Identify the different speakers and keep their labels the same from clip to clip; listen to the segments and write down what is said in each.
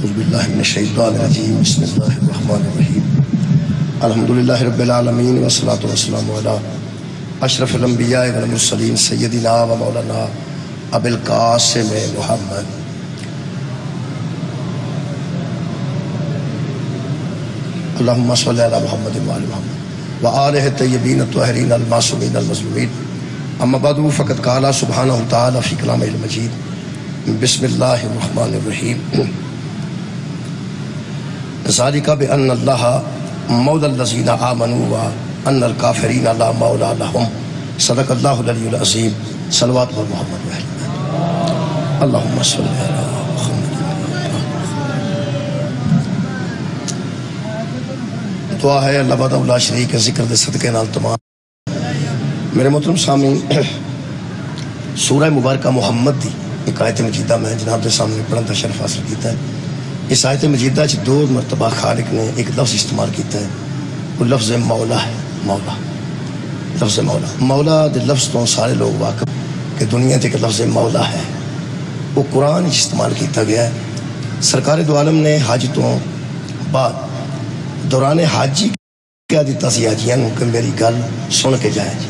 Speaker 1: اعوذ باللہ من الشیطان الرجیم بسم اللہ الرحمن الرحیم الحمدللہ رب العالمین والصلاة والسلام علی اشرف الانبیاء والمرسلین سیدنا و مولانا ابی القاسم محمد اللہم صلی علی محمد وآل محمد وآلہ الطیبین الطاہرین المعصومین المظلومین اما بعد فقد قال سبحانہ تعالی فی کلامہ المجید بسم اللہ الرحمن الرحیم ذالک بأن اللہ مولا الذین آمنوا وأن الکافرین لا مولا لهم صدق اللہ العلی العظیم صلوات بر محمد و اہل بیت اللہم صلی علی محمد. دعا ہے اللہ وحدہ لا شریک ہے ذکر دے صدقے نال تمام. میرے محترم سامعین، سورہ مبارکہ محمد دی ایک آیت مجیدہ میں جناب کے سامنے پڑھن کا شرف حاصل کیتا ہے. اس آیت مجیدہ چ دو مرتبہ خالق نے ایک لفظ استعمال کیتا ہے، وہ لفظ مولا ہے. مولا، لفظ مولا. مولا دے لفظ تو سارے لوگ واقف کہ دنیا تے ایک لفظ مولا ہے، وہ قرآن استعمال کیتا گیا ہے. سرکار دو عالم نے حج تو بعد دوران حاجی کیا دیتا سی حاجیاں کہ میری گل سن کے جائے جی،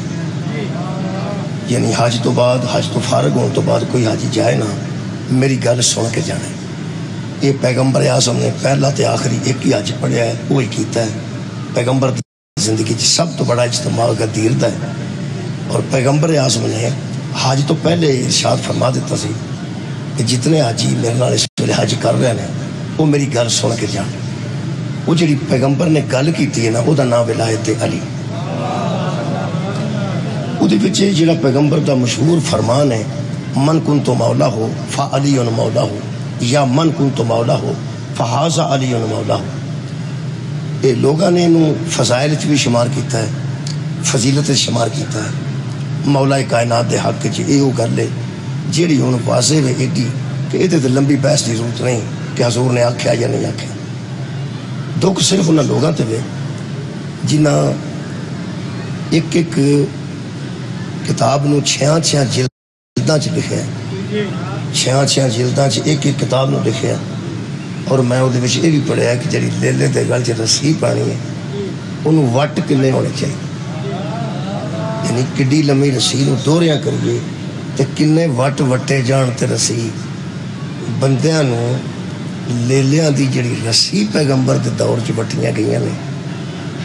Speaker 1: یعنی حج تو بعد حج تو فارغ ہونے تو بعد کوئی حاجی جائے نا، میری گل سن کے جانا ہے. یہ پیغمبر اعظم نے پہلا تے آخری ایک ہی حج پڑھیا ہے، وہی کیتا ہے. پیغمبر دی زندگی سب تو بڑا اجتماع غدیر دا ہے، اور پیغمبر اعظم نے حج تو پہلے ارشاد فرما دیتا سی کہ جتنے حاجی میرے نال اس ویلے حج کر رہے ہیں وہ میری گل سن کے جان. وہ جڑی پیغمبر نے گل کیتی ہے نا، وہ دا نام ولایت علی. وہ دے وچ جڑا پیغمبر دا مشہور فرمان ہے من کنت مولا ہو فعلی مولا ہو، یا من کنت مولا ہو فہذا علی مولا ہو. یہ لوگوں نے انہوں فضائل بھی شمار کیتا ہے، فضیلت شمار کیتا ہے. مولا کائنات دے حق چ یہ گل ہے جیڑی ہوں واضح ہے ایڈی کہ یہ لمبی بحث کی ضرورت نہیں کہ حضور نے آکھیا یا نہیں آکھیا. دکھ صرف انہوں لوگوں تے وے جنہ ایک ایک کتاب نو 6 جلداں چ لکھیا ہے، 6 جلداں چ ایک ایک کتاب نو لکھیا. اور میں وہ یہ بھی پڑھیا کہ جی لیلے دے گل چ رسی پانی ہے انہوں وٹ کنے ہونے چاہیے، یعنی کڈی لمبی رسی نو دوہریاں کریے تو کنے وٹ وٹے جان تے رسی. بندیاں نو لیلیاں دی جڑی رسی پیغمبر دے دور چ وٹیاں گئیاں نے،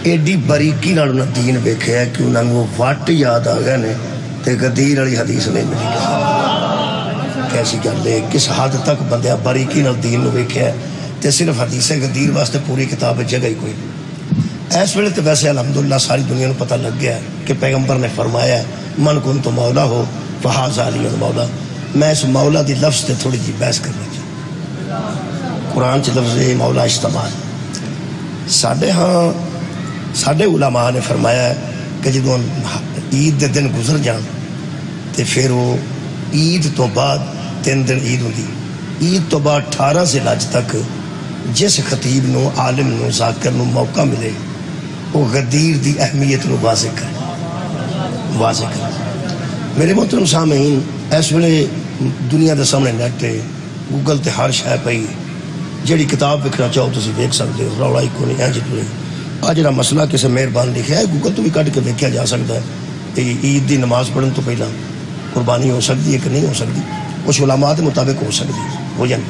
Speaker 1: ایڈی باریکی نال انہاں دین ویکھیا ہے کہ انہاں وہ وٹ یاد آ گئے نے تے غدیر والی حدیث نہیں ملی. کیسی گل ہے، کس حد تک بندیاں باریکی نال دین نو ویکھیا ہے تے صرف حدیث غدیر واسطے پوری کتاب جگہ ہی کوئی. اس ویلے تو ویسے الحمدللہ ساری دنیا کو پتہ لگ گیا ہے کہ پیغمبر نے فرمایا ہے من کنت مولا ہو فہذا علی مولا. میں اس مولا دی لفظ تے تھوڑی جی بحث کرنا چاہیے. قرآن چ لفظ مولا استعمال ساڈے ہاں ساڈے علماء نے فرمایا ہے کہ جدوں عید دے دن گزر جان تے پھر وہ عید تو بعد 3 دن عید ہوتی. عید تو بعد 18 ذی الحج تک جس خطیب نو عالم نو ذاکر نو موقع ملے وہ غدیر دی اہمیت نو واضح کرے. میرے محترم سامعین، اس ویلے دنیا دے سامنے نیٹ ہے، گوگل تے ہر شے پئی، جڑی کتاب ویکھنا چاہو تسی ویکھ سکتے ہو، رولا ہی کوئی نہیں. آ جڑا مسئلہ کسی مہربان لکھا ہے گوگل تو بھی کٹ کے ویکھیا جا سکتا ہے کہ عید دی نماز پڑھن تو پہلا قربانی ہو سکتی ہے کہ نہیں ہو سکتی. کچھ علماء کے مطابق ہو سکتی ہے، ہو جائے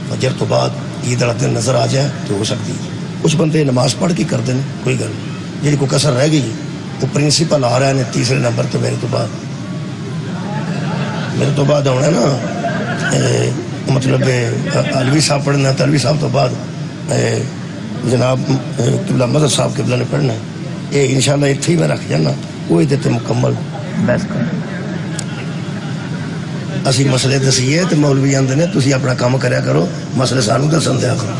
Speaker 1: فجر تو بعد عید والا دن نظر آ جائے تو ہو سکتی ہے. کچھ بندے نماز پڑھ کے کرتے ہیں، کوئی گل جی کوئی کسر رہ گئی وہ پرنسپل آ رہے ہیں تیسرے نمبر تو میرے تو بعد ہونا ہے نا، مطلب علوی صاحب پڑھنا تو علوی صاحب تو بعد جناب قبلہ مدد صاحب قبلہ نے پڑھنا ہے. یہ انشاءاللہ اتنے ہی میں رکھ جانا، وہ دیتے مکمل بحث کرنا. اسی مسئلے دسیے تو مولوی آندے نے تسی اپنا کام کریا کرو، مسئلے سانو دسن دیا کرو،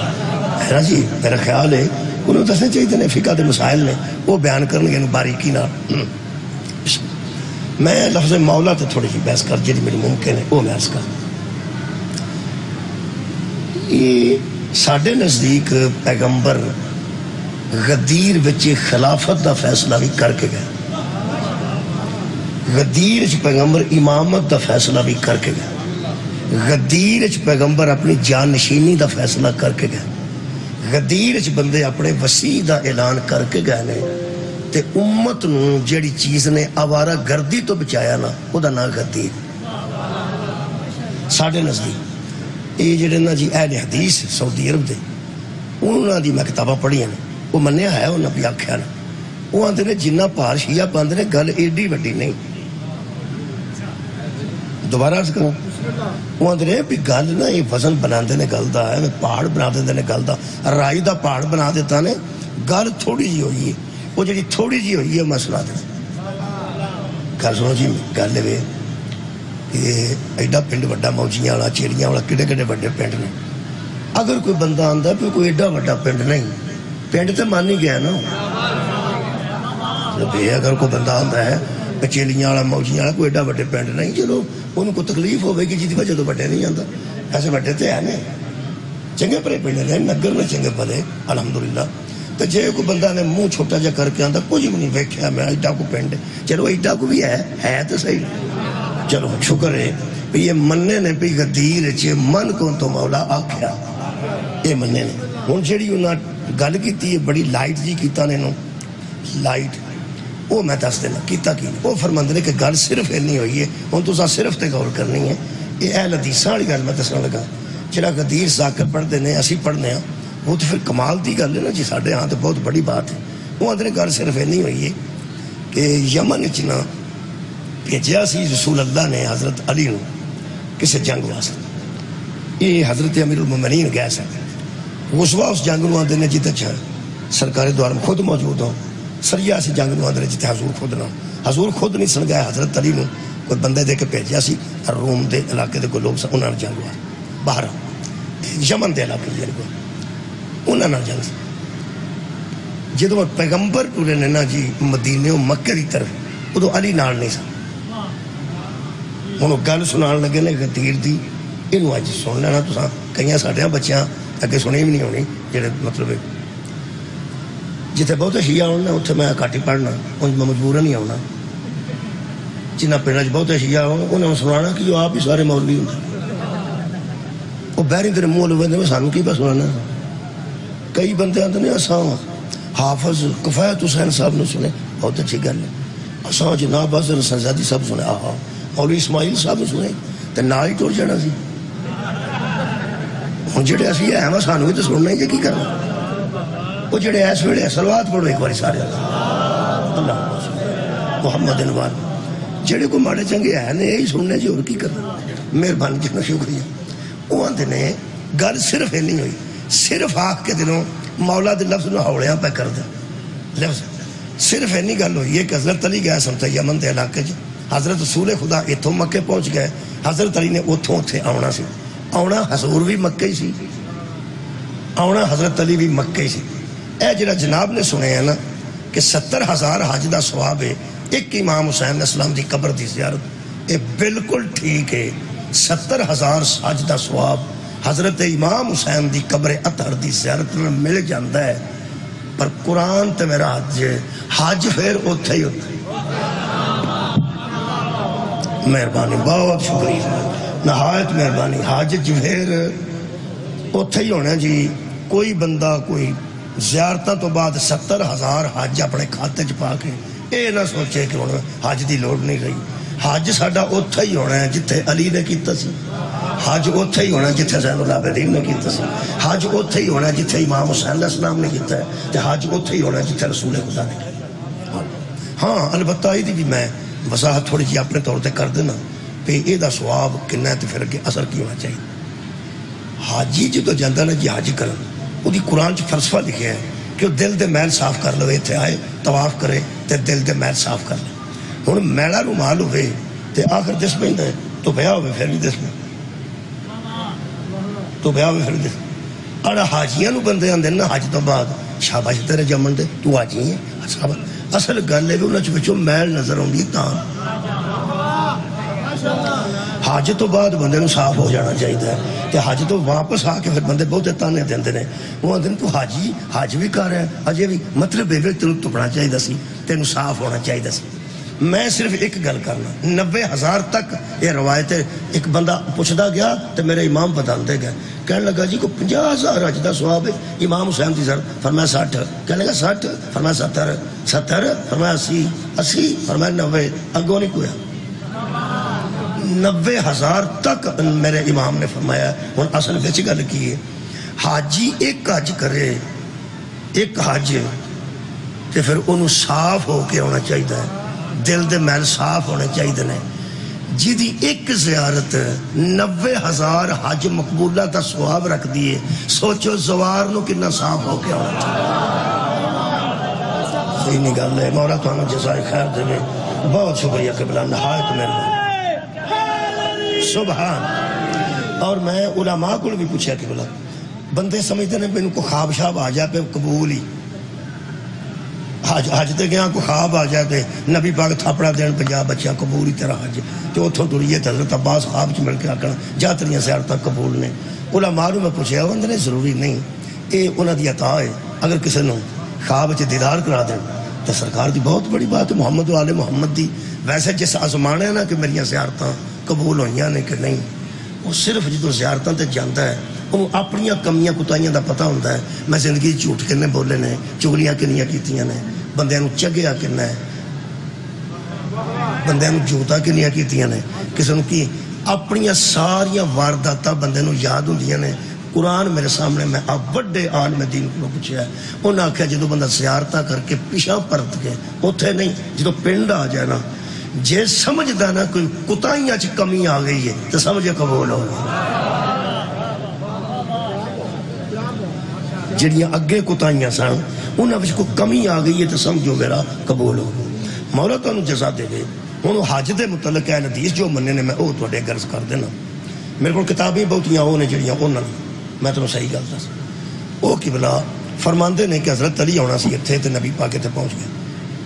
Speaker 1: ہے نا جی. میرا خیال ہے انہوں دسنے چاہیے نے فقہ دے مسائل نے وہ بیان کرنگے باریکی نال. میں لفظ مولا تے تھوڑی جی بحث کر جی میری ممکن ہے وہ بحث کر. یہ ساڈے نزدیک پیغمبر غدیر وچ خلافت دا فیصلہ بھی کر کے گئے، غدیر پیغمبر امامت دا فیصلہ بھی کر کے گئے. غدیر پیغمبر اپنی جانشینی دا فیصلہ کر کے گئے. غدیر بندے اپنے وسیع دا اعلان کر کے گئے نے تے امت نو جیڑی چیز نے آوارہ گردی تو بچایا نا وہ دا نام غدیر. ساڑھے نزدیک یہ جڑے نا جی اہل حدیث سعودی عرب دے انہوں دی میں کتابہ پڑھی ہیں وہ منیا ہے انہوں بھی آکھیا نا وہ آندھے نے جنہ پار شیعہ پاندھے نے گل ایڈی وڈی نہیں. دوبارہ عرض کروں وہ آندھے نے بھی گل نا یہ وزن بنا دے نے گل دا ہے پہاڑ بنا دے نے گل دا رائی دا پہاڑ بنا دیتا نے گل تھوڑی جی ہوئی ہے وہ جڑی تھوڑی جی ہوئی ہے میں سنا دے گل سنو جی گل ہے یہ ایڈا پنڈ وڈا موجیاں والا چیریاں والا کڈے کڈے وڈے پنڈ نے اگر کوئی بندہ آندا پہ کوئی ایڈا وڈا پنڈ نہیں پنڈ تے مان ہی گیا نا اگر کوئی بندہ آندا ہے چیلیاں والا موجیاں والا کوئی ایڈا وڈے پنڈ نہیں چلو انہوں کو تکلیف ہوئے گی جی وجہ تو وڈے نہیں آندا ایسے وڈے تے ہے نہیں چنگے پرے پنڈ رہے نگر نے چنگے پلے الحمدللہ. تو جے کوئی بندہ نے منہ چھوٹا جا کر کے آندا کچھ بھی نہیں ویکھیا میں ایڈا کو پنڈ چلو ایڈا کو بھی ہے تو صحیح چلو شکر ہے بھی یہ مننے نے بھی غدیر چے من کو تو مولا آکھیا یہ مننے نے. ہن جڑی انہاں گل کیتی ہے بڑی لائٹ جی کیتا نے نو لائٹ وہ میں دس دینا کیتا کی وہ فرماندے نے کہ گل صرف نہیں ہوئی ہے ہن تساں صرف تے غور کرنی ہے. یہ اہل حدیثاں والی گل میں دسن لگا جڑا غدیر ذاکر پڑھتے ہیں اسی پڑھنے ہیں وہ تو پھر کمال دی گل ہے نا جی ساڈے ہاں تو بہت بڑی بات ہے. وہ آندے نے گل صرف نہیں ہوئی ہے کہ یمن وچ نا بھیجیا سی رسول اللہ نے حضرت علی نو کسی جنگ واسطے یہ حضرت امیر المومنین گئے سن غزوہ اس جنگ نو آندے نے جتے سرکار دوار میں خود موجود ہوں سریہ سے جنگ نو آندے نے جتے حضور خود نہ حضور خود نہیں سن گئے حضرت علی نو کوئی بندے دے کے بھیجیا سی روم دے علاقے دے کوئی لوگ سن انہوں نے جنگ ہوا باہر یمن دے علاقے دے کوئی انہوں نے جنگ سی جدو پیغمبر ٹورے نے نا جی مدینے و مکہ دی طرف ادو علی نال نہیں سن انہوں گل سنان لگے نے غدیر دی انہوں آج سن لینا تو کئی ساڑھے بچیاں اگے سنی بھی نہیں ہونی جڑے مطلب جتے بہت شیعہ ہونا اتنے میں کٹ ہی پڑھنا ان میں مجبور نہیں آنا جنہ پنڈ بہت شیعہ ہو انہوں سنانا کہ جو آپ ہی سارے مولوی ہوں وہ بہری تیرے منہ لوگ میں سانو کی پہ سنانا. کئی بندے آتے ہیں اساں حافظ کفایت حسین صاحب نے سنے بہت اچھی گل ہے اساں جناب حضرت حسن زادی صاحب سنے آہا مولوی اسماعیل صاحب نے سنے تو نہ ہی ٹور جانا سی ہوں جڑے اسی ہیں وہ سانو بھی تو سننا ہی کی کرنا وہ جڑے اس ویلے صلوات پڑھو ایک باری سارے اللہ محمد انوار جڑے کو ماڑے چنگے ہیں نے یہی سننے جی اور کی کرنا مہربانی جتنا شکریہ. وہ آندے نے گل صرف نہیں ہوئی صرف آخ کے دنوں مولا دے لفظ نو ہوڑیاں پہ کر دے لفظ صرف نہیں گل ہوئی ہے کہ حضرت علی گیا سمتا یمن دے علاقے چ حضرت رسول خدا اتوں مکے پہنچ گئے حضرت علی نے اتوں اتنے آنا سی آنا حضور بھی مکے ہی سی آنا حضرت علی بھی مکے ہی سی. اے جڑا جناب نے سنے ہیں نا کہ 70,000 حج دا ثواب ہے ایک امام حسین علیہ السلام دی قبر دی زیارت یہ بالکل ٹھیک ہے 70,000 حج دا ثواب حضرت امام حسین دی قبر اطہر دی زیارت میں مل جاندہ ہے پر قرآن تے میرا حج پھر اتھے ہی اتھے مہربانی بہت شکریہ نہایت مہربانی حج پھر اتھے ہی ہونا جی. کوئی بندہ کوئی زیارتاں تو بعد 70,000 حج اپنے کھاتے چ پا کے اے نہ سوچے کہ ہن حج دی لوڑ نہیں رہی. حج ساڈا اوتھے ہی ہونا ہے جتھے علی نے کیتا سی حج اوتھے ہی ہونا ہے جتھے زین العابدین نے کیتا سی حج اوتھے ہی ہونا ہے جتھے امام حسین علیہ السلام نے کیتا ہے تے حج اوتھے ہی ہونا ہے جتھے رسول خدا نے کیتا. ہاں البتہ یہ بھی میں وضاحت تھوڑی جی اپنے طور تے کر دینا پہ یہ دا ثواب کنا تے پھر اگے اثر کی ہونا چاہیے. حاجی جدو جاندہ نا جی حج کرن وہ دی قرآن چ فلسفہ لکھے ہے کہ وہ دل دے میل صاف کر لو اتنے آئے طواف کرے تے دل دے میل صاف کر لے. ہوں میلا رومال ہوئے تے آخر دس پہ تو بیا ہوئے پھر بھی دس پہ تو بیا ہوئے پھر بھی دس اڑا حاجیاں نو بندے آندے نا حج تو بعد شاباش تیرے جمن دے تو حاجی ہیں اصل گل ہے کہ انہاں وچوں میل نظر آؤندی تاں حج تو بعد بندے نو صاف ہو جانا چاہیے کہ حج تو واپس آ کے پھر بندے بہت تانے دیندے نے وہ آندے تو حاجی حج بھی کر رہا ہے اجے بھی مطلب ہے تینوں تپنا چاہیے سی تینوں صاف ہونا چاہیے سی. میں صرف ایک گل کرنا 90,000 تک یہ روایت ہے. ایک بندہ پوچھتا گیا تو میرے امام بتاتے گئے کہنے لگا جی کو 50,000 حج دا ثواب ہے. امام حسین دی ضرب فرمایا 60 کہنے لگا 60 فرمایا 70 70 فرمایا 80 80 فرمایا 90 اگوں نہیں کوئی 90,000 تک میرے امام نے فرمایا. ہوں اصل بچ گل کی ہے حاجی ایک حج کرے ایک حج تو پھر انہوں صاف ہو کے ہونا چاہیے دل دے محل صاف ہونے چاہیے نے جی ایک زیارت 90,000 حج مقبولہ تا ثواب رکھ دیے. سوچو زوار نو کنا صاف ہو کے ہونا چاہیے. صحیح نہیں گل ہے. مولا تمہیں جزائے خیر دے. بہت شکریہ قبلہ نہایت مہربانی سبحان. اور میں علماء کو بھی پوچھا قبلہ بندے سمجھتے ہیں میں ان کو خواب شاب آ جائے پہ قبول ہی حج تے گیا کو خواب آ جائے تے نبی پاک تھاپڑا دین 50 بچیاں قبول ہی تیرا حج تو اتھوں ٹریے تے حضرت عباس خواب چ مل کے آکھنا جا تیریاں زیارتاں قبول نے. علماء نوں میں پوچھیا وہ اندر ضروری نہیں اے انہاں دی عطا ہے. اگر کسی نوں خواب چ دیدار کرا دین تو سرکار دی بہت بڑی بات ہے محمد و آل محمد دی. ویسے جس آزمانے ہے نا کہ میریاں زیارتاں قبول ہوئیاں نے کہ نہیں وہ صرف جدو زیارتاں تے جاندا ہے وہ اپنیاں کمیاں کتائیاں دا پتہ ہوتا ہے. میں زندگی جھوٹ کنے بولے نے چگلیاں کنیاں کیتیاں نے بندیاں نوں چگیا کنا ہے بندیاں نوں جھوٹا کنیاں کیتیاں نے کسی نوں کی اپنیاں ساریاں وارداتاں بندے نوں یاد ہوندیاں نے. قرآن میرے سامنے میں آپ بڑے عالم دین کو پوچھا ہے انہوں نے آخیا جدو بندہ زیارتاں کر کے پیچھا پرت گئے اتھے نہیں جدو پنڈ آ جائے نا جے سمجھدا نا کوئی کتائیاں چ کمی آ گئی ہے تو سمجھے قبول ہو جڑیاں اگے کتائیاں سن انہاں وچ کوئی کمی آ گئی ہے تو سمجھو میرا قبول ہو. مولا تانوں جزا دے دے. ہن حج دے متعلق اہل حدیث جو مننے نے میں او تواڈے عرض کر دینا. میرے کول کتابیں بہتیاں او نے جڑیاں انہاں میں تانوں صحیح گل دس او قبلہ فرماندے نے کہ حضرت علی آنا سی اتھے تے نبی پاک تے پہنچ گئے.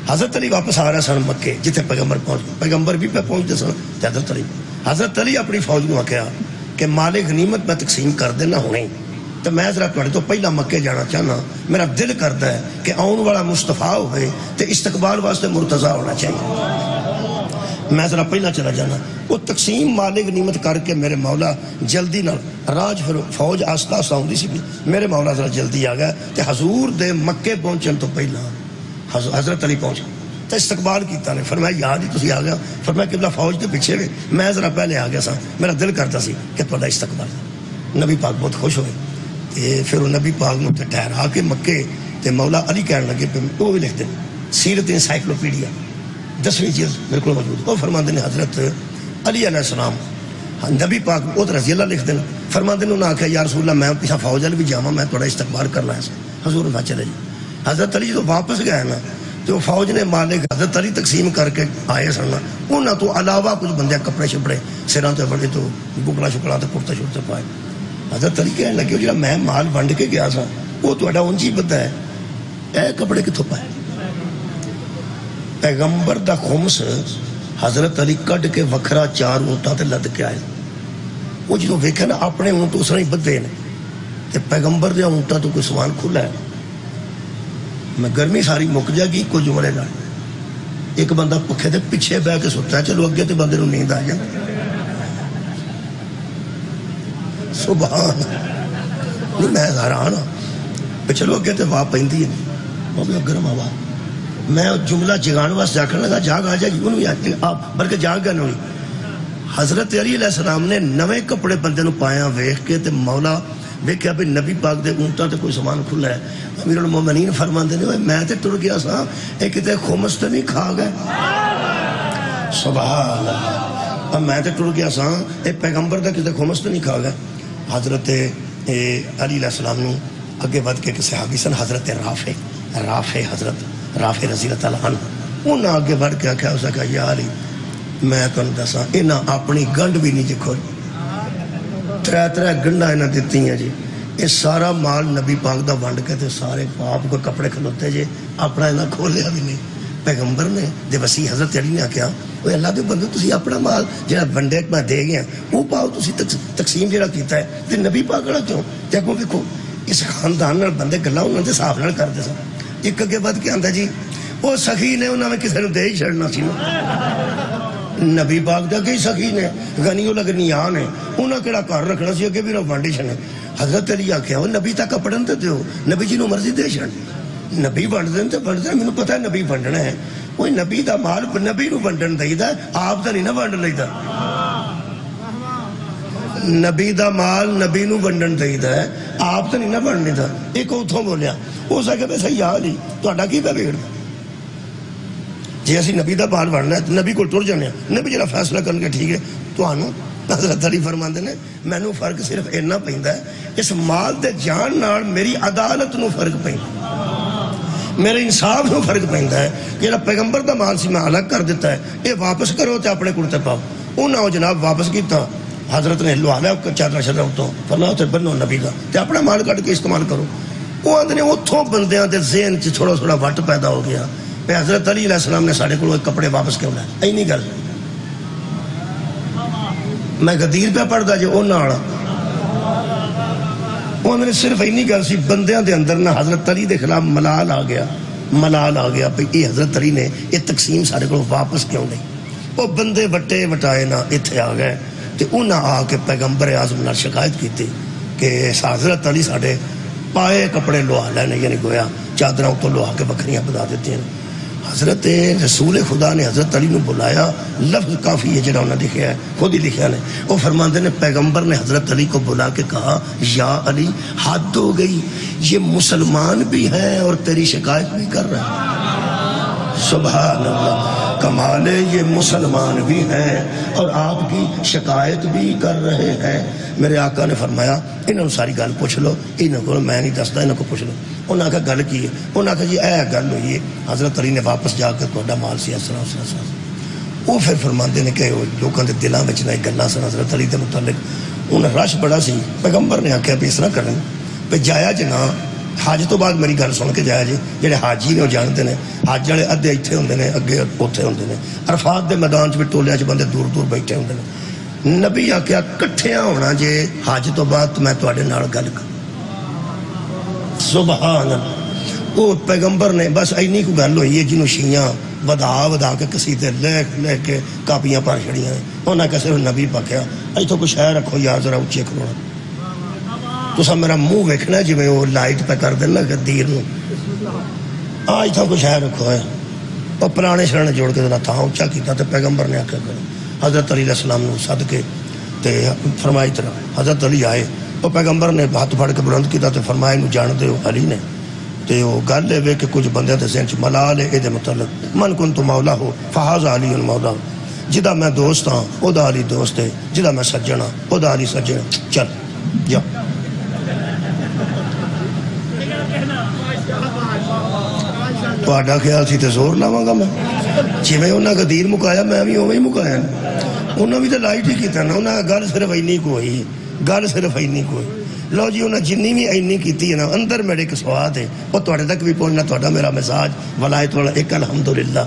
Speaker 1: حضرت علی واپس آ رہے سن مکے جتھے پیغمبر پہنچ گئے. پیغمبر بھی پہ پہنچتے سن تے حضرت علی اپنی فوج نوں آکھیا کہ مال غنیمت میں تقسیم کر دینا ہونے تو میں ذرا تواڈے تو پہلا مکے جانا چاہنا. میرا دل کرتا ہے کہ آن والا مصطفیٰ ہوئے تو استقبال واسطے مرتضیٰ ہونا چاہیے. میں ذرا پہلا چلا جانا. وہ تقسیم مال غنیمت کر کے میرے مولا جلدی نہ راج پھر فوج آستہ آستہ ہوندی سی میرے مولا ذرا جلدی آ گیا تو حضور دے مکے پہنچن تو پہلا حضرت علی پہنچا تو استقبال کیتا نے. فرمایا یاد ہی تسی آ گیا. فرمایا قبلہ فوج کے پیچھے ہوئے میں ذرا پہلے آ گیا سا. میرا دل کرتا سی کہ تھوڑا استقبال. نبی پاک بہت خوش ہوئے پھر وہ نبی پاک نو ٹھہرا کے مکے تے مولا علی کہنے لگے پہ وہ بھی لکھتے ہیں سیرت انسائکلوپیڈیا 10ویں جلد میرے کو موجود. وہ فرماندے نے حضرت علی علیہ السلام نبی پاک وہ رضی اللہ لکھ دینا. فرماندے نے انہوں نے آخیا یا رسول اللہ میں پیچھا فوج علی بھی جاواں میں تھوڑا استقبال کرنا ہے. حضور نہ چلے جی. حضرت علی جو واپس گئے نا تو فوج نے مالک حضرت علی تقسیم کر کے آئے سن انہوں تو علاوہ کچھ بندے کپڑے شپڑے سراں تے بڑے تو بکڑا شکڑا تے کرتے شرتے پائے. حضرت علی کہنے لگے جڑا میں مال ونڈ کے گیا سا وہ تہاڈا اونجی پتہ ہے اے کپڑے کتھوں پائے. پیغمبر دا خمس حضرت علی کڈ کے وکھرا 4 اونٹاں تے لد کے آئے. وہ جدوں ویکھیا نا اپنے اونٹ اس نے بدھے نے تے پیغمبر دے اونٹاں تو کوئی سامان کھلا ہے. میں گرمی ساری مک جائے گی کوئی جملے نہ ایک بندہ پکھے دے پیچھے بہ کے ستا ہے چلو اگے تے بندے نوں نیند آ جائے. سبحان نہیں میں حیران ہاں چلو اگے تے واہ پیندی ہے وہ بھی گرم ہوا. میں جملہ جگان واسطے آخر لگا جاگ آ جائے گی انہوں آپ بلکہ جاگ گیا نہیں. حضرت علی علیہ السلام نے نویں کپڑے بندے نوں پایا ویکھ کے تے مولا ویکھیا بھی نبی پاک دے اونٹاں تے کوئی سامان کھلا ہے. امیر المومنین فرماندے نے میں تے ٹر گیا سا اے کتے خمس تے نہیں کھا گئے. سبحان اللہ. میں تے ٹر گیا سا اے پیغمبر دا کتے خمس تے نہیں کھا گئے. حضرت علی علیہ السلام نے اگے بڑھ کے صحابی سن حضرت رافع رضی اللہ تعالیٰ عنہ انہاں اگے بڑھ کے آخیا اس کہا یا علی میں تمہیں دساں انہاں اپنی گنڈ بھی نہیں جی کھولی 3 گنڈا انہاں دتی ہیں جی. یہ سارا مال نبی پاک دا ونڈ کے تے سارے پاپ کو کپڑے کھلوتے جی اپنا انہاں کھولیا بھی نہیں. پیغمبر نے دے وسیع حضرت علی نے آخیا وہ اللہ دے بندے تسی اپنا مال جہاں ونڈے میں دے گیا وہ پاؤ تسی تقسیم جہاں کیتا ہے تے نبی پاک والا کیوں تے اگوں ویکھو اس خاندان نال بندے گلاں انہاں دے حساب نال کردے سن. ایک اگے بد کے آندا جی وہ سخی نے انہوں نے کسی نے دے ہی چھڑنا سی نبی پاک دا کئی سخی نے غنی لگنیاں نے انہوں کیڑا کار رکھنا سی اگے بھی نہ وانڈی چھنے حضرت علی آکھیا وہ نبی تک پڑھن تے دیو نبی جی نو مرضی دے چھڑ نبی ونڈ دین تے ونڈ دین مینوں پتہ ہے نبی ونڈنا ہے وہ نبی دا مال نبی نو ونڈن دئیدا آپ دا نہیں نہ ونڈ لئیدا نبی دا مال نبی نو ونڈن دئیدا ہے آپ دا نہیں نہ ونڈ لئیدا ایک اتھوں بولیا وہ سکے بے صحیح علی تہاڈا کی پہ بگڑ جی اسی نبی دا مال ونڈنا ہے نبی کو ٹر جانے نبی جڑا فیصلہ کرنگے ٹھیک ہے تانوں حضرت علی فرماندے نے مینوں فرق صرف اتنا پیندا ہے اس مال دے جان نال میری عدالت نو فرق پیندا میرے انصاف نو فرق پیندا ہے کہ جڑا پیغمبر دا مال سی میں الگ کر دیتا ہے اے واپس کرو تے اپنے کول تے پاؤ انہاں جناب واپس کیتا حضرت نے لوا لیا چادر شادر اتوں فرمایا تے بنو نبی دا تے اپنا مال کٹ کے استعمال کرو وہ آندے نے اتھوں بندیاں دے ذہن چ تھوڑا تھوڑا وٹ پیدا ہو گیا پہ حضرت علی علیہ السلام نے ساڑھے کو کپڑے واپس کیوں لائے اینی گل میں غدیر پہ پڑھ دا جو اونا آڑا انہوں نے صرف اینی گل سی بندیاں دے اندر نہ حضرت علی دے خلاف ملال آ گیا پہ یہ حضرت علی نے یہ تقسیم ساڑھے کو واپس کیوں نہیں وہ بندے وٹے وٹائے نہ اتھے آ گئے تے انہاں آ کے پیغمبر اعظم نے شکایت کی تھی کہ حضرت علی ساڑھے پائے کپڑے لوا لینے یعنی گویا چادرہ تو لوا کے بکریاں بدا دیتے ہیں حضرت رسول خدا نے حضرت علی نو بلایا لفظ کافی ہے جنہوں نے لکھا ہے خود ہی لکھا نے وہ فرماندے نے پیغمبر نے حضرت علی کو بلا کے کہا یا علی حد ہو گئی یہ مسلمان بھی ہے اور تیری شکایت بھی کر رہا ہے سبحان اللہ کمال ہے یہ مسلمان بھی ہیں اور آپ کی شکایت بھی کر رہے ہیں میرے آقا نے فرمایا انہوں ساری گل پوچھ لو انہوں کو میں نہیں دستا انہوں کو پوچھ لو انہوں نے کہا گل کی ہے انہوں نے کہا جی اے گل ہوئی ہے حضرت علی نے واپس جا کے تہاڈا مال سی اسرا وہ پھر فرماندے نے کہ لوگوں کے دلاں وچ نہ گلاں سن حضرت علی دے متعلق انہیں رش بڑا سی پیغمبر نے آکھیا بھی اس طرح کریں پہ جایا جنا حج تو بعد میری گل سن کے جایا جی جڑے حاجی نے وہ جانتے ہیں حج والے ادھے اتنے ہوندے نے اگے اوتھے ہوندے نے عرفات دے میدان چ ٹولیاں چ بندے دور دور بیٹھے ہوندے نے نبی آکھیا کٹھیاں ہونا جے حج تو بعد میں تواڈے نال گل کر سبحان اللہ وہ پیغمبر نے بس اینی کو گل ہوئی ہے جنوں شیعہ ودا کے قصیدے لے کے کاپیاں پر چھڑیاں انہاں کہ صرف نبی پاکیا ایتھوں کچھ ہے رکھو یار ذرا اونچے کھلونا تو سب میرا منہ ویکھنا جی میں وہ لائٹ پہ کر دینا غدیر نو آج تھا کچھ ہے رکھو ہے اور پرانے شرنے جوڑ کے ذرا تھا اونچا کیتا تے پیغمبر نے آکھا کرو حضرت علی علیہ السلام نے صد کے تے فرمائی طرح حضرت علی آئے اور پیغمبر نے ہاتھ پھڑ کے بلند کیتا تے فرمایا انہوں جان دے علی نے تے وہ گل ہے کہ کچھ بندے تے ذہن چ ملال ہے دے متعلق من کنت مولا ہو فہذا علی المولا جدا میں دوست ہاں او دا علی دوست ہے جدا میں سجن ہاں او دا علی سجن چل جا تہاڈا خیال سی تے زور لاواں گا میں جی میں انہاں غدیر مکایا میں بھی اوویں ہی مکایا انہاں بھی تے لائٹ ہی کیتا نا انہاں گل صرف اینی کوئی گل صرف اینی کوئی لو جی انہاں جنی بھی اینی کیتی ہے نا اندر میرے ایک سواد ہے وہ تہاڈے تک بھی پہنچنا تہاڈا میرا مزاج ولایت والا ایک الحمدللہ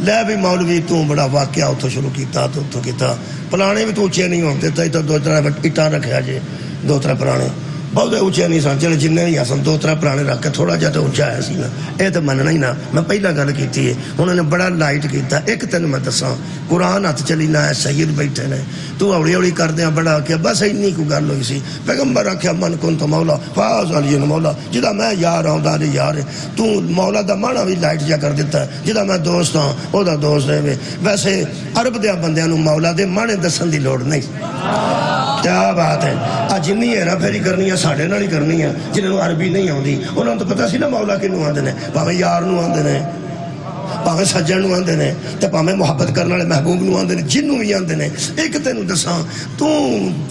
Speaker 1: لے بھی مولوی تو بڑا واقعہ اتھوں شروع کیتا تو اتھوں کیتا پرانے بھی تو اونچے نہیں ہوندے تے دو تر اٹاں رکھیا جے دو تر پرانے بہت اونچے نہیں سن چلے جن بھی سن دو تر پرانے رکھ کے تھوڑا جہا تو اونچا آیا سی نا یہ تو مننا ہی نہ میں پہلا گل کی ہے انہوں نے بڑا لائٹ کیتا ایک تین میں دساں قرآن ہاتھ چلی نہ ہے سید بیٹھے نے تو اوڑی اوڑی کردیا بڑا آخیا بس اینی کو گل ہوئی سی پیغمبر آخیا من کن تو مولا فاز علی مولا جدا میں یار ہوں دا یار ہے تو مولا دا مانا بھی لائٹ جا کر دیتا ہے جدا میں دوست ہوں وہ دا دوست ہے ویسے عرب دیا بندیاں نو مولا دے مانے دسن دی لوڑ نہیں کیا بات ہے آج جنی ہیرا پھیری کرنی ہے ساڑھے نال ہی کرنی ہے جنہوں عربی نہیں آتی انہوں تو پتہ سی نا مولا کنوں آندے نے پاویں یار نوں آندے نے پاویں سجن نوں آندے نے تے پاویں محبت کرنے والے محبوب نوں آندے نے جنوں بھی آندے نے ایک تینوں دساں تو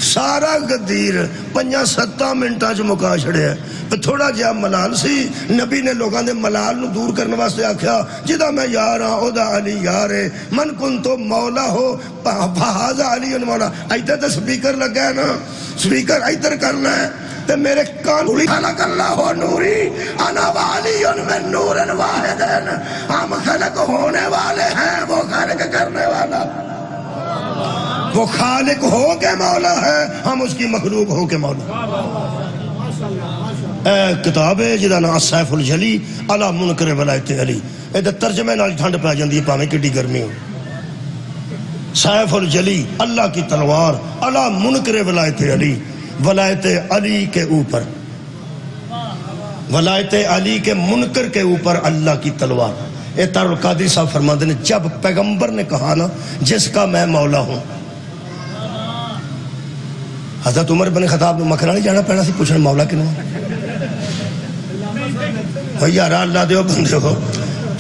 Speaker 1: سارا غدیر 5-7 منٹاں چ مکا چھڑیا تھوڑا جہا ملال سی نبی نے لوگاں دے ملال نو دور کرنے واسطے آکھیا جدا میں یار ہاں او دا علی یار ہے من کن تو مولا ہو فہذا علی مولا ایدھر تے سپیکر لگا ہے نا سپیکر ایدھر کرنا ہے تے میرے کان اڑی خلق اللہ نوری انا والی من نور واحدین ہم خلق ہونے والے ہیں وہ خالق کرنے والا وہ خالق ہو کے مولا ہے ہم اس کی مخلوق ہو کے مولا کتاب ہے جہاں نام سیف الجلی علی منکر ولایت علی، یہ ترجمے نال ٹھنڈ پی جاتی ہے پاویں کڈی گرمی ہو۔ سیف الجلی اللہ کی تلوار علی منکر ولایت علی، ولایت علی کے اوپر، ولایت علی کے منکر کے اوپر اللہ کی تلوار۔ اے تار القادری صاحب فرماتے ہیں جب پیغمبر نے کہا نا جس کا میں مولا ہوں، حضرت عمر بن خطاب نے مکھنا نہیں جانا پینا سی پوچھنا مولا کنے بھئی یار اللہ دیو بندے ہو،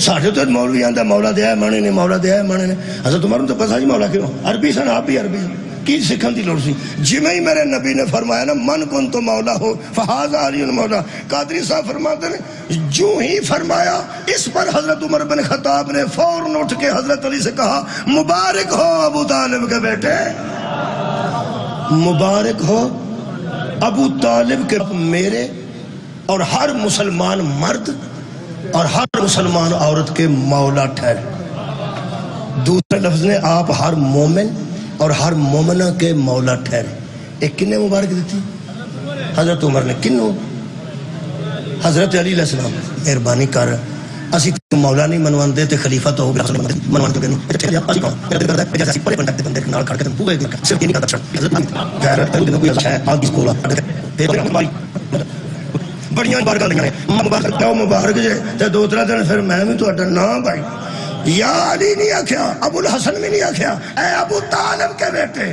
Speaker 1: ساڑھے تو مولوی آندہ مولا دیا ہے مانے نے، مولا دیا ہے مانے نے۔ حضرت عمر تو پسا جی مولا کیوں، عربی سن آپ بھی عربی سن کی سکھن دی لوڑ سی، جی میں ہی میرے نبی نے فرمایا نا من کن تو مولا ہو فہذا علی مولا۔ قادری صاحب فرماتے ہیں جو ہی فرمایا اس پر حضرت عمر بن خطاب نے فوراً اٹھ کے حضرت علی سے کہا مبارک ہو ابو طالب کے بیٹے، مبارک ہو ابو طالب کے میرے اور ہر مسلمان مرد اور ہر مسلمان عورت کے مولا ٹھہرے۔ دوسرے لفظ نے آپ ہر مومن اور ہر مومنہ کے مولا ٹھہرے۔ ایک کنے مبارک دیتی حضرت عمر نے، کنوں؟ حضرت علی علیہ السلام مہربانی کر اسی تو مولا نہیں منوان دے تے خلیفہ تو ہو گیا منوان تو کہنے اسی کہوں میرا دل کرتا ہے جیسے پڑے بندے بندے نال کھڑ کے تم پورے دن صرف یہ نہیں کرتا چھڑ حضرت غیرت تے کوئی اچھا ہے آگ اس کولا بڑیاں بارگاہ لگنے مبارک کہو مبارک جے تے دوسرا دن پھر میں بھی تہاڈا نام بھائی یا علی نہیں آکھیا، ابو الحسن بھی نہیں آکھیا، اے ابو طالب کے بیٹے۔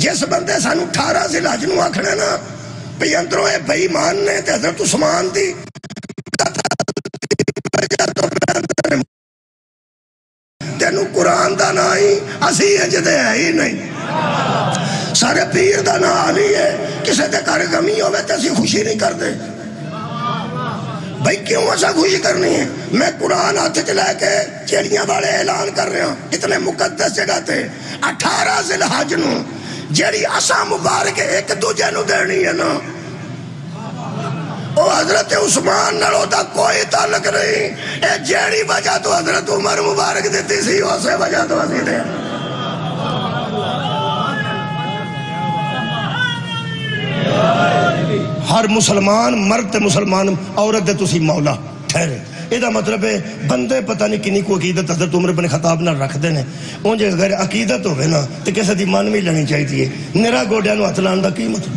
Speaker 1: جس بندے سانو 18 ذی الحج نو آکھنا نا بھئی اندروں اے بے ایمان نے تے حضرت عثمان دی تینو قرآن دا نا ہی اسی اجدے ہے ہی نہیں، سارے پیر دا نا علی ہے، کسے دے کار غمی ہوئے تے اسی خوشی نہیں کر دے۔ بھائی کیوں ایسا خوشی کرنی ہے؟ میں قرآن ہاتھ چلائے کے چیڑیاں والے اعلان کر رہے ہیں اتنے مقدس جگہ تے 18 ذی الحج نو جیڑی اسا مبارک ایک دوجے نو دینی ہے نا او حضرت عثمان نالوں دا کوئی تعلق نہیں، اے جیڑی وجہ تو حضرت عمر مبارک دیتی سی اسے وجہ تو اسی دے۔ ہر مسلمان مرد تے مسلمان عورت دے تسی مولا ٹھہرے۔ یہ دا مطلب ہے بندے پتہ نہیں کنی کو عقیدت حضرت عمر بن خطاب نہ رکھ دینے، اونجے اگر عقیدت ہوئے نا تو کسے دی من بھی لینی چاہیے، نرا گوڑیاں نو ہتھ لان دا کی مطلب۔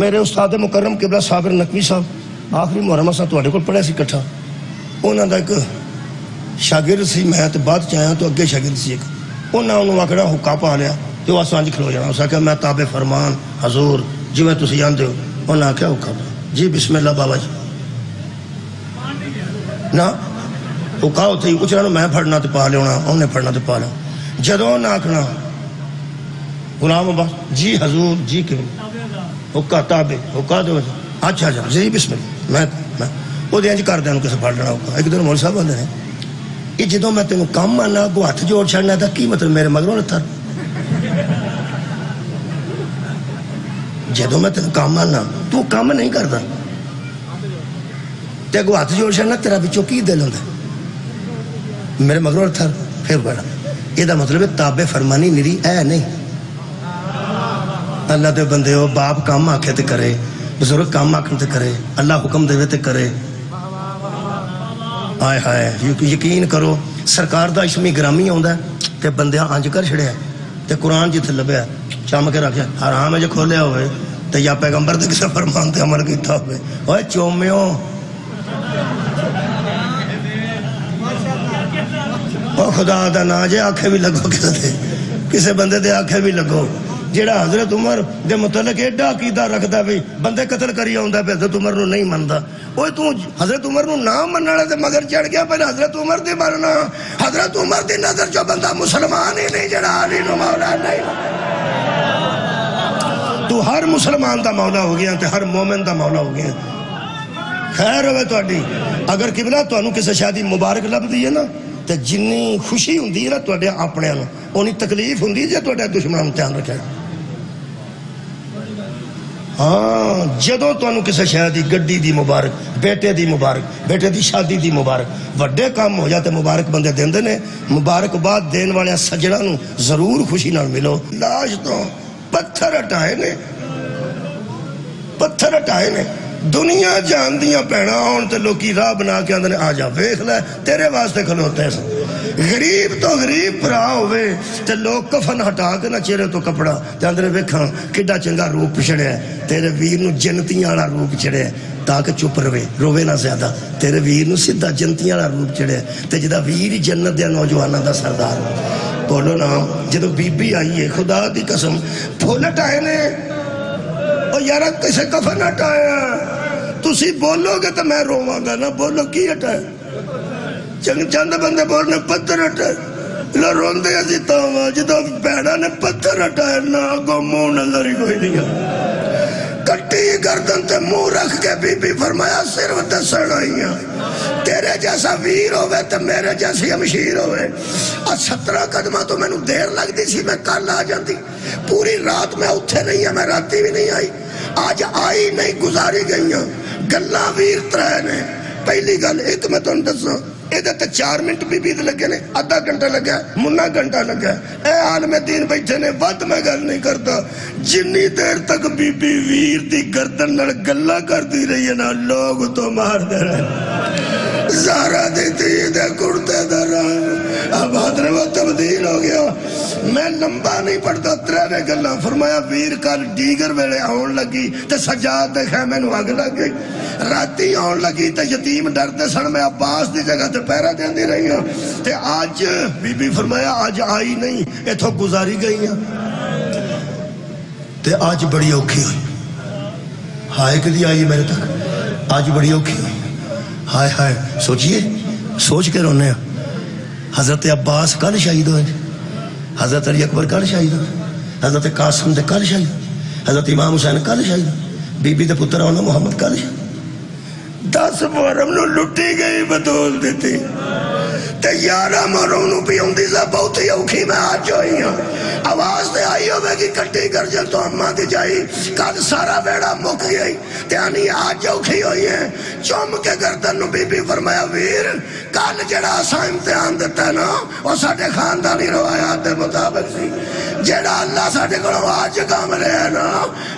Speaker 1: میرے استاد مکرم قبلہ صابر نقوی صاحب آخری محرمہ صاحب تواڈے کول پڑھیا سی کٹھا، انہاں دا ایک شاگرد سی، میں تے بعد چ آیا تو اگے شاگرد سی ایک، انہاں انہوں آکھنا حکا پا لیا تو آسمان جی کھلو جانا، اس آکھیا میں تابع فرمان حضور جی میں تسی جانتے ہو، انہاں آکھیا حکا پا جی بسم اللہ بابا جی نا حکا ہوتے ہی اچھا میں پڑھنا تے پا لیونا انہیں پڑھنا تے پا لیونا، جدوں نہ آکھنا غلام عباس جی حضور جی کیوں حکا تابع حکا دو اچھا اچھا جی بسم اللہ میں وہ دیں جی کر دیں کسے پڑھ لینا ہوگا۔ ایک دن مول صاحب آتے ہیں یہ جدوں میں تینوں کام آنا گو ہاتھ جوڑ چھڑنا تھا کی مطلب میرے مگروں تھا جدوں میں تینوں کام آنا تو کام نہیں کرتا تے گو ہاتھ جوڑ چھڑنا تیرا بچوں کی دل ہوتا میرے مگروں تھا پھر بڑا یہ دا مطلب ہے تابع فرمانی نری اے نہیں۔ اللہ دے بندے ہو باپ کام آکھے تے کرے، بزرگ کام آکھن تے کرے، اللہ حکم دے تے کرے۔ آئے ہائے یقین کرو سرکار دا اسمی گرامی ہوندا ہے تے بندیاں آنج کر چھڑیا تے قرآن جتھے لبیا چام کے رکھیا حرام ہے جو کھولیا ہوئے تے یا پیغمبر دے کسے فرمان تے عمل کیتا ہوئے اوے چومیوں او خدا دا نا جے آنکھیں بھی لگو کسے بندے دے آنکھیں بھی لگو جیڑا حضرت عمر دے متعلق ایڈا عقیدہ رکھدا بھی بندے قتل کری آوندا پہ حضرت عمر نو نہیں مندا، اوے تو حضرت عمر نو نہ منن والے تے مگر چڑھ گیا پہلے حضرت عمر دی مننا، حضرت عمر دی نظر جو بندہ مسلمان ہی نہیں جڑا علی نو مولا نہیں، تو ہر مسلمان دا مولا ہو گیا تے ہر مومن دا مولا ہو گیا۔ خیر ہوئے تہاڈی اگر قبلہ تانوں کسے شادی مبارک لبدی ہے نا تے جنی خوشی ہوندی ہے نا تواڈے اپنیاں نو اونی تکلیف ہوندی جے تواڈے دشمناں نو دھیان رکھے۔ ہاں جدوں تانوں کسے شے دی گڈی دی مبارک بیٹے دی مبارک بیٹے دی شادی دی مبارک وڈے کام ہو جاتے مبارک بندے دیندے نے، مبارک بعد دین والے سجڑاں نو ضرور خوشی نال ملو۔ لاش تو پتھر ہٹائے نے پتھر ہٹائے نے دنیا جان دیاں پینا آن تے لوکی راہ بنا کے اندر آ جا ویکھ لے تیرے واسطے کھلوتے ہیں غریب تو غریب پرا ہوئے تے لوگ کفن ہٹا کے نہ چہرے تو کپڑا تے اندر ویکھاں کڈا چنگا روپ چڑھیا ہے تیرے ویر نو جنتیاں والا روپ چڑھیا ہے تاکہ چپ روے نہ زیادہ تیرے ویر نو سیدھا جنتیاں والا روپ چڑھیا ہے تے جدا ویر جنت دے نوجواناں دا سردار بولو نا جدو بی بی آئی ہے خدا دی قسم پھول ہٹائے نے او یارا کسے کفن ہٹایا تسی بولو گے تو میں رواں گا نا بولو کی ہٹائے چند بندے بولنے پتھر ہٹائے لو روندے ازی تاواں جدو بیڑا نے پتھر ہٹائے نا آگو منہ نظر ہی کوئی نہیں کٹی گردن تے منہ رکھ کے بی بی فرمایا صرف دسن آئیاں تیرے جیسا ویر ہوئے تے میرے جیسی ہمشیر ہوئے 17 قدمہ تو میں نو دیر لگ دی سی میں کل آ جاندی پوری رات میں اتھے نہیں ہے میں راتی بھی نہیں آئی آج آئی نہیں گزاری گئیاں گلہ ویر ترے نے پہلی گل ایک میں تو دساں ایدھے تے 4 منٹ بی بی لگے نے آدھا گھنٹہ لگا ہے منا گھنٹہ لگا ہے اے عالم دین بیٹھے نے ود میں گل نہیں کرتا جنی دیر تک بی بی ویر دی گردن نڑ گلہ کر دی رہی ہے نا لوگ تو مار دے رہے زارہ دیتی دے کرتے در اب حضر وہ تبدیل ہو گیا میں لمبا نہیں پڑھتا ترے گلہ فرمایا ویر کل دیگر ویلے آن لگی تے سجاد دے خیمے نو آگ لگ گئی راتی آن لگی تے یتیم ڈرتے سن میں عباس دی جگہ تے پیرہ دین دی رہی ہوں تے آج بی بی فرمایا آج آئی نہیں ایتھو گزاری گئی ہیں تے آج بڑی اوکھی ہوئی ہائے کدی آئی میرے تک آج بڑی اوکھی ہوئی ہائے ہائے سوچئے سوچ کے رونے ہیں حضرت عباس کل شہید ہوئے حضرت علی اکبر کل شہید ہوئے حضرت قاسم دے کل شہید حضرت امام حسین کل شہید بی بی دے پتر ہونا محمد کل شہید 10 محرم نو لٹی گئی بدول دیتی تے 11 محرم نو بھی ہوندی سا بہت ہی اوکھی میں آج ہوئی ہوں آواز دے آئی ہوئے کہ کٹی کر جل تو اممہ دی جائی کل سارا بیڑا مک گئی تے آنی آج اوکھی ہوئی ہیں چوم کے گردن نو بی بی فرمایا ویر کل جڑا سا امتحان دیتا ہے نا وہ ساڑھے خاندانی روایات دے مطابق سی جڑا اللہ ساڑھے کڑوں آج کام رہے ہیں نا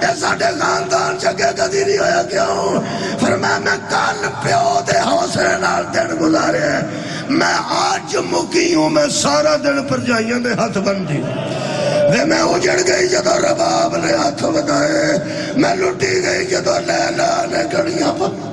Speaker 1: اے ساڑھے خاندان چکے کدی نہیں ہویا کیوں فرمایا میں کل پیو دے حوصلے نال دن گزارے ہیں میں آج مکی ہوں میں سارا دن پر جائیاں دے ہاتھ بندی وے میں اجڑ گئی جدو رباب نے ہاتھ بدائے میں لٹی گئی جدو لیلہ نے گھڑیاں پر